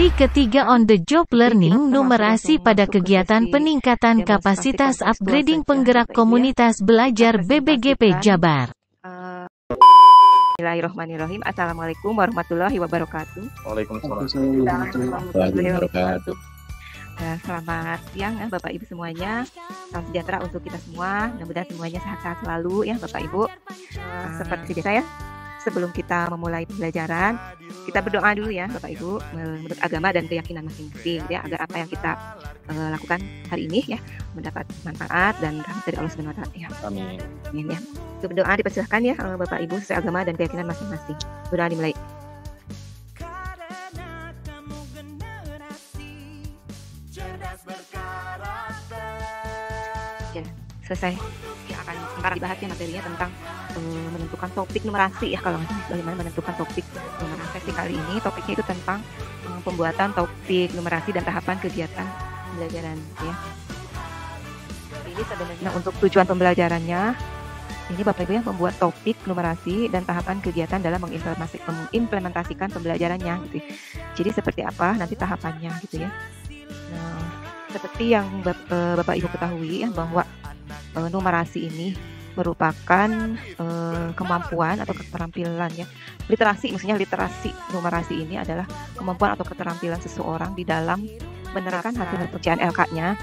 Sesi ketiga on the job learning numerasi pada kegiatan peningkatan kapasitas upgrading penggerak komunitas belajar BBGP Jabar. Bismillahirrahmanirrahim. Assalamualaikum warahmatullahi wabarakatuh. Waalaikumsalam warahmatullahi wabarakatuh. Selamat siang ya Bapak Ibu semuanya. Salam sejahtera untuk kita semua. Mudah-mudahan semuanya sehat-sehat selalu ya Bapak Ibu. Seperti biasa ya, sebelum kita memulai pembelajaran, kita berdoa dulu ya Bapak Ibu menurut agama dan keyakinan masing-masing ya, agar apa yang kita lakukan hari ini ya mendapat manfaat dan rahmat dari Allah Subhanahu wa taala ya. Amin. Amin ya. Untuk berdoa dipersilahkan ya Bapak Ibu sesuai agama dan keyakinan masing-masing. Berdoa dimulai. Ya, selesai. Ya, akan sekarang dibahas ya materinya tentang menentukan topik numerasi ya, kalau bagaimana menentukan topik numerasi kali ini. Topiknya itu tentang pembuatan topik numerasi dan tahapan kegiatan pembelajaran ya. Ini sebenarnya untuk tujuan pembelajarannya ini Bapak Ibu yang membuat topik numerasi dan tahapan kegiatan dalam mengimplementasikan pembelajarannya gitu. Jadi seperti apa nanti tahapannya gitu ya. Nah, seperti yang Bapak Ibu ketahui ya, bahwa numerasi ini merupakan kemampuan atau keterampilan ya. Literasi, maksudnya literasi numerasi ini adalah kemampuan atau keterampilan seseorang di dalam menerapkan hasil pekerjaan LK-nya.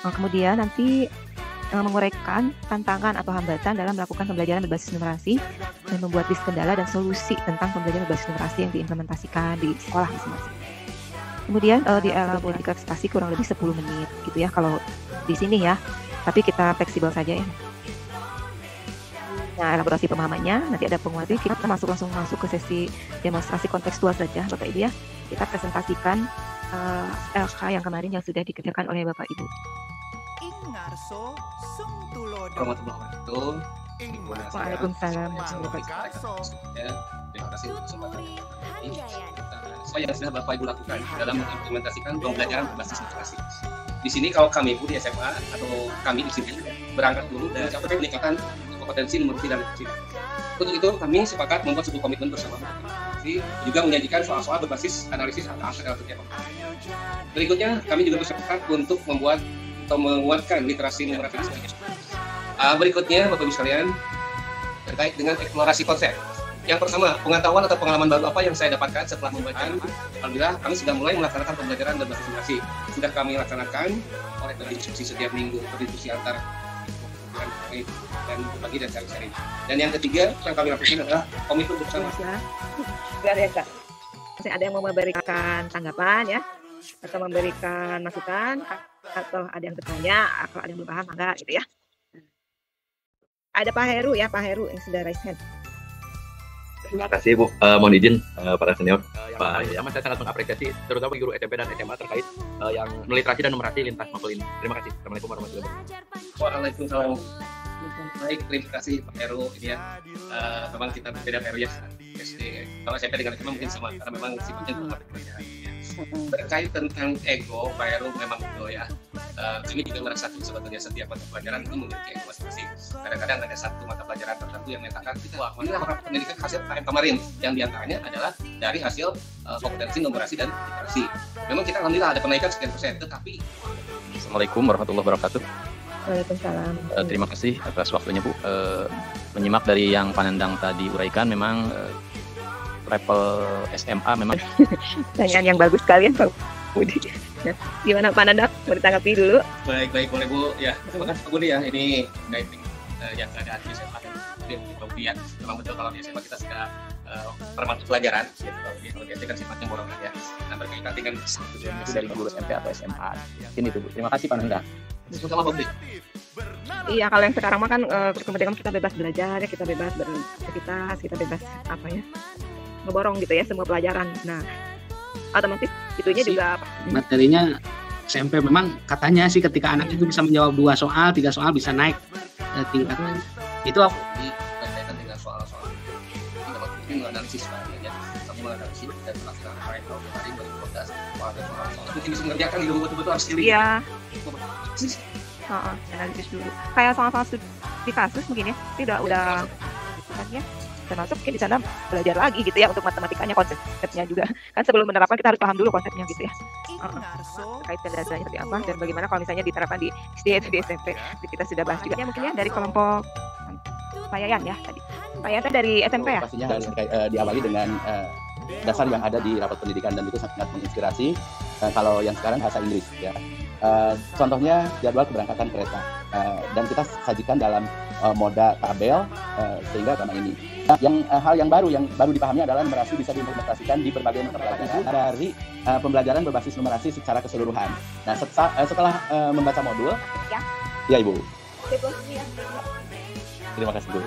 Kemudian nanti menguraikan tantangan atau hambatan dalam melakukan pembelajaran berbasis numerasi dan membuat list kendala dan solusi tentang pembelajaran berbasis numerasi yang diimplementasikan di sekolah masing-masing. Kemudian dielaborasi kurang lebih 10 menit gitu ya kalau di sini ya, tapi kita fleksibel saja ya. Nah, elaborasi pemahamannya nanti ada penguat. Kita langsung masuk ke sesi demonstrasi kontekstual saja Bapak Ibu ya. Kita presentasikan LK yang kemarin yang sudah dikerjakan oleh Bapak Ibu. Warahmatullahi wabarakatuh. Waalaikumsalam. Terima kasih untuk kesempatan ini. Apa yang sudah Bapak Ibu lakukan dalam mengimplementasikan pembelajaran berbasis numerasi. Di sini kalau kami di SMA atau kami di sini berangkat dulu dari peningkatan kompetensi numerasi dan literasi. Untuk itu kami sepakat membuat sebuah komitmen bersama juga menyajikan soal-soal berbasis analisis angka dalam setiap angka. Berikutnya kami juga bersepakat untuk membuat atau menguatkan literasi numerasi. Berikutnya Bapak Ibu sekalian terkait dengan eksplorasi konsep. Yang pertama, pengetahuan atau pengalaman baru apa yang saya dapatkan setelah membaca. Alhamdulillah kami sudah mulai melaksanakan pembelajaran berbasis numerasi. Sudah kami laksanakan oleh diskusi setiap minggu, berdiskusi antar dan berbagi dan sharing. Dan yang ketiga yang kami lakukan adalah komitmen bersama. Luar biasa. Masih ada yang mau memberikan tanggapan ya, atau memberikan masukan, atau ada yang bertanya, atau ada yang belum paham enggak gitu ya. Ada Pak Heru ya, Pak Heru yang sudah raise hand. Terima kasih Bu, mohon izin para senior. Pak, saya sangat mengapresiasi terutama guru SMP dan SMA terkait yang meliterasi dan numerasi lintas makulin. Terima kasih. Assalamualaikum warahmatullahi wabarakatuh. Waalaikumsalam. Baik, terima kasih Pak Heru ini ya. Memang kita berbeda Pak Heru ya. SD. Kalau SMP dengan SMA mungkin sama karena memang sifatnya berbeda. Terkait tentang ego, Pak Heru memang betul ya. Kami juga merasa sebetulnya setiap mata pelajaran itu memiliki ego masing-masing. Kadang-kadang ada satu mata pelajaran tertentu yang menyatakan wah, ini apakah pendidikan hasil KM kemarin, yang diantaranya adalah dari hasil kompetensi numerasi dan literasi. Memang kita alhamdulillah ada kenaikan sekian persen, tetapi Assalamualaikum warahmatullahi wabarakatuh. Waalaikumsalam. Terima kasih atas waktunya Bu. Menyimak dari yang Pak Nendang tadi uraikan, memang level SMA memang pertanyaan yang bagus sekali ya Pak Budi. Gimana Pak Nendang? Mau ditanggapi dulu? Baik boleh Bu ya. Terima kasih Pak Budi ya. Ini guiding yang keadaan di SMA dan kemudian memang betul kalau di SMA kita sudah permata pelajaran gitu. Kalau di SD kan sifatnya borongan ya. Nah, berkaitan dengan dari guru SMP atau SMA. Ini tuh Bu. Terima kasih Pak Nendang. Sama Pak Budi. Iya, kalau yang sekarang mah kan kemudian kita bebas belajar ya, kita bebas beraktivitas, kita bebas apa ya, ngeborong gitu ya semua pelajaran. Nah, otomatis itunya juga materinya SMP memang katanya sih ketika anak itu bisa menjawab 2 soal, 3 soal bisa naik tingkatnya. Itu aku berkaitan dengan soal-soal ini dapat menganalisis ya. Kamu menganalisis dan melaksanakan apa yang kemarin 2012 soal mungkin bisa mengerjakan di betul-betul harus dilihat. Iya. Analisis dulu. Kayak soal-soal studi kasus mungkin ya. Tidak udah kan ya. termasuk mungkin di sana belajar lagi gitu ya untuk matematikanya, konsepnya juga kan sebelum menerapkan kita harus paham dulu konsepnya gitu ya, terkait penjelasannya seperti apa dan bagaimana kalau misalnya diterapkan di SD atau di SMP. Kita sudah bahas juga ya mungkin ya dari kelompok Pak Yayan ya tadi. Pak Yayan dari SMP ya? Pastinya harus diawali dengan dasar yang ada di rapat pendidikan dan itu sangat menginspirasi. Kalau yang sekarang bahasa Inggris ya. Contohnya jadwal keberangkatan kereta dan kita sajikan dalam moda tabel sehingga selama ini. Hal yang baru dipahami adalah numerasi bisa diimplementasikan di berbagai mata pelajaran dari pembelajaran berbasis numerasi secara keseluruhan. Nah, setelah membaca modul, ya Ibu. Terima kasih Bu.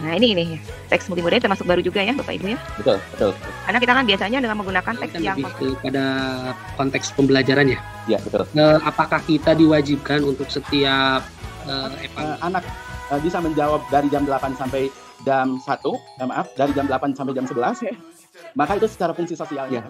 Nah ini teks multimodal termasuk baru juga ya Bapak Ibu ya. Betul. Karena kita kan biasanya dengan menggunakan teks yang pada konteks pembelajaran ya. Ya betul. Apakah kita diwajibkan untuk setiap anak bisa menjawab dari jam 8 sampai jam 1, dari jam 8 sampai jam 11. Maka itu secara fungsi sosial ya,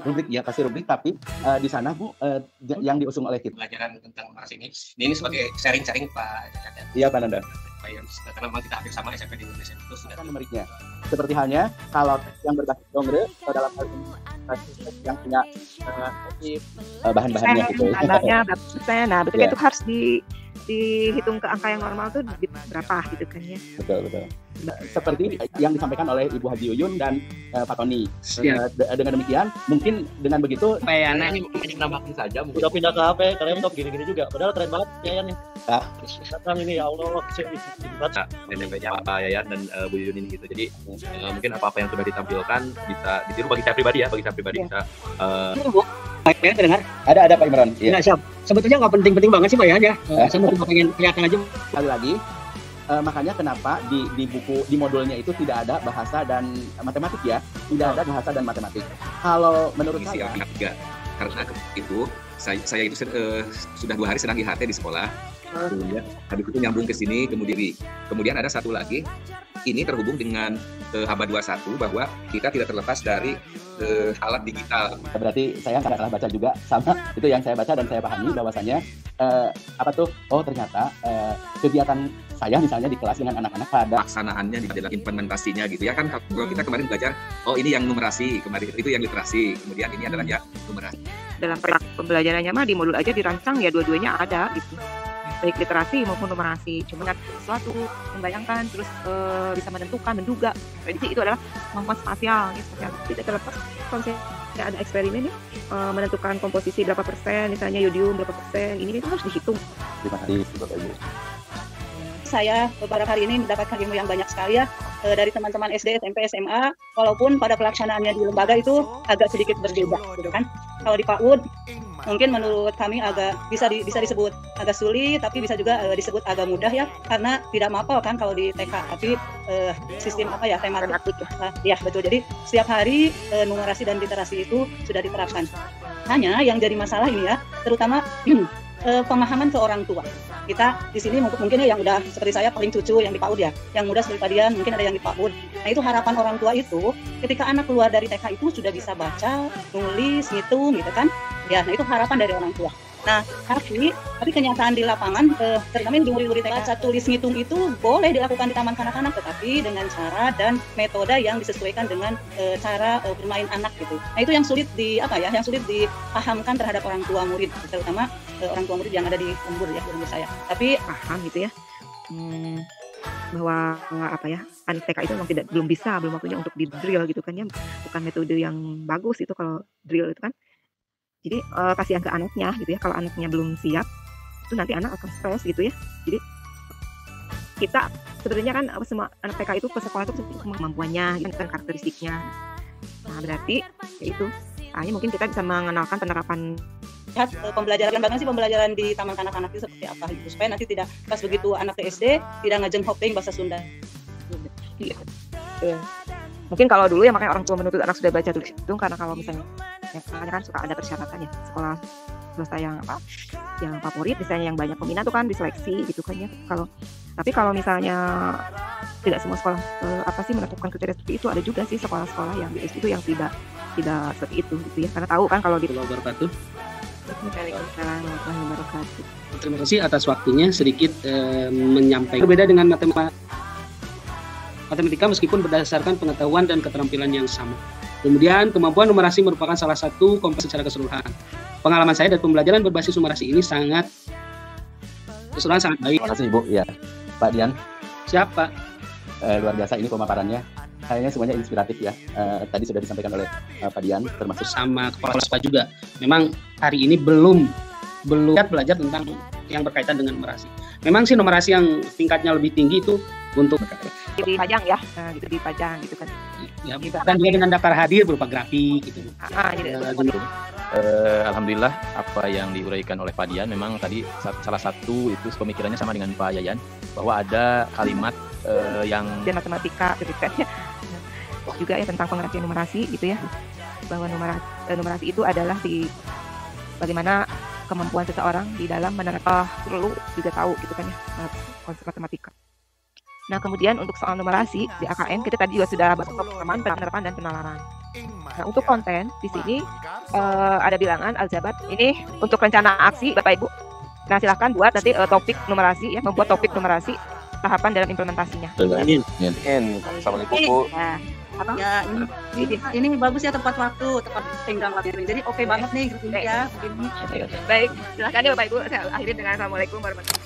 kasih rubrik, tapi di sana Bu yang diusung oleh kita. Pelajaran tentang numerasi ini sebagai sharing-sharing Pak Cacat ya. Iya Pak Nanda. Karena memang kita hampir sama SMP di Indonesia itu sudah numeriknya. Seperti halnya kalau yang berbasis Dongre dalam hal ini yang punya bahan-bahannya gitu. Nah, betul itu harus dihitung ke angka yang normal tuh berapa gitu kan ya. Betul. Seperti yang disampaikan oleh Ibu Haji Uyun dan Pak Tony. Dengan demikian, mungkin dengan begitu Payana ini nambahkan saja. Udah pindah ke HP, karena top gini-gini juga. Padahal keren banget Yayan nih. Sekarang ini ya Allah, SMP-nya Pak Yayan dan Bu Yun ini gitu. Jadi mungkin apa-apa yang sudah ditampilkan bisa ditiru bagi saya pribadi ya, bisa. Pak Yayan dengar? Ada Pak Imran. Iya. Nah, siap. Sebetulnya nggak penting-penting banget sih Pak Yayan ya. Saya cuma pengen kelihatan aja. Sekali lagi. Makanya kenapa di buku di modulnya itu tidak ada bahasa dan matematik ya, tidak ada bahasa dan matematik. Kalau menurut saya anak juga karena itu saya itu sudah 2 hari sedang IHT di sekolah. Kemudian habis itu nyambung ke sini kemudian ada satu lagi ini terhubung dengan Haba 21 bahwa kita tidak terlepas dari alat digital. Berarti saya nggak salah baca juga sama itu yang saya baca dan saya pahami bahwasanya ternyata kegiatan saya misalnya di kelas dengan anak-anak pada pelaksanaannya dalam implementasinya gitu ya kan. Kalau kita kemarin belajar ini yang numerasi, kemarin itu yang literasi, kemudian ini adalah yang numerasi. Dalam pembelajarannya mah di modul aja dirancang ya dua-duanya ada gitu, baik literasi maupun numerasi. Cuma sesuatu membayangkan terus bisa menentukan, menduga. Prediksi itu adalah kemampuan spasial gitu. Tidak terlepas konsep ada eksperimen ya, menentukan komposisi berapa persen, misalnya yodium berapa persen, ini itu harus dihitung. Terima kasih Bapak Ibu. Saya beberapa hari ini mendapatkan ilmu yang banyak sekali ya dari teman-teman SD, SMP, SMA. Walaupun pada pelaksanaannya di lembaga itu agak sedikit berbeda, gitu kan. Kalau di PAUD mungkin menurut kami agak bisa disebut agak sulit, tapi bisa juga disebut agak mudah ya, karena tidak mapel kan kalau di TK, tapi sistem tematik ya betul. Jadi setiap hari numerasi dan literasi itu sudah diterapkan. Hanya yang jadi masalah ini ya, terutama pemahaman ke orang tua. Kita di sini mungkin ya yang udah seperti saya paling cucu yang di PAUD ya, yang muda seperti tadian mungkin ada yang di PAUD. Nah itu harapan orang tua itu ketika anak keluar dari TK itu sudah bisa baca, nulis, ngitung gitu kan. Ya, nah itu harapan dari orang tua. Nah, tapi kenyataan di lapangan, terutama di murid-murid TK, baca, tulis, ngitung itu boleh dilakukan di taman kanak-kanak, tetapi dengan cara dan metode yang disesuaikan dengan cara bermain anak gitu. Nah itu yang sulit yang sulit dipahamkan terhadap orang tua murid, terutama orang tua murid yang ada di lembur ya, di lembur saya. Tapi paham gitu ya, bahwa anak TK itu memang belum waktunya untuk di drill gitu kan ya, bukan metode yang bagus itu kalau drill itu kan. Jadi kasihan ke anaknya gitu ya, kalau anaknya belum siap itu nanti anak akan stres gitu ya. Jadi kita sebenarnya kan semua anak TK itu ke sekolah itu kemampuannya, kan karakteristiknya. Nah berarti itu hanya mungkin kita bisa mengenalkan penerapan pembelajaran di taman kanak-kanak itu seperti apa gitu, supaya nanti tidak pas begitu anak ke SD tidak ngajeng hoping bahasa Sunda. Iya. Mungkin kalau dulu ya makanya orang tua menuntut anak sudah baca tulis hitung, karena kalau misalnya kan suka ada persyaratannya sekolah selesai yang favorit, misalnya yang banyak peminat tuh kan diseleksi gitu kan ya. Tapi kalau misalnya tidak semua sekolah menentukan kriteria seperti itu, ada juga sih sekolah-sekolah yang di SD itu yang tidak seperti itu gitu ya, karena tahu kan kalau di wabarakatuh. Waalaikumsalam warahmatullahi wabarakatuh. Terima kasih atas waktunya sedikit menyampaikan. Berbeda dengan matematika matematika meskipun berdasarkan pengetahuan dan keterampilan yang sama. Kemudian kemampuan numerasi merupakan salah satu kompetensi secara keseluruhan. Pengalaman saya dan pembelajaran berbasis numerasi ini sangat keseluruhan sangat baik. Terima kasih Ibu. Ya, Pak Dian. Siapa? Luar biasa ini pemaparannya. Kayaknya semuanya inspiratif ya. Tadi sudah disampaikan oleh Pak Dian, termasuk Sama kepala sekolah juga. Memang hari ini belum belajar tentang yang berkaitan dengan numerasi. Memang sih numerasi yang tingkatnya lebih tinggi itu untuk Dipajang ya, nah, gitu dipajang gitu kan. ya, dan juga dengan daftar hadir berupa grafik gitu. Jadi Alhamdulillah apa yang diuraikan oleh Pak Dian memang tadi salah satu itu pemikirannya sama dengan Pak Yayan, bahwa ada kalimat yang dan matematika gitu kan ya. Juga ya tentang pengertian numerasi gitu ya, bahwa numerasi itu adalah di bagaimana kemampuan seseorang di dalam menerapkan perlu juga tahu gitu kan ya, konsep matematika. Nah, kemudian untuk soal numerasi di AKN kita tadi juga sudah bahas penerapan, dan penalaran. Nah, untuk konten di sini ada bilangan aljabar. Ini untuk rencana aksi Bapak Ibu. Nah, silahkan buat nanti topik numerasi ya, membuat topik numerasi, tahapan dalam implementasinya. Assalamualaikum Bu. Ya, ini bagus ya tepat waktu, tepat tenggang waktu. Jadi oke banget nih ya. Baik, silahkan ya Bapak Ibu. Saya akhiri dengan Assalamualaikum warahmatullahi wabarakatuh.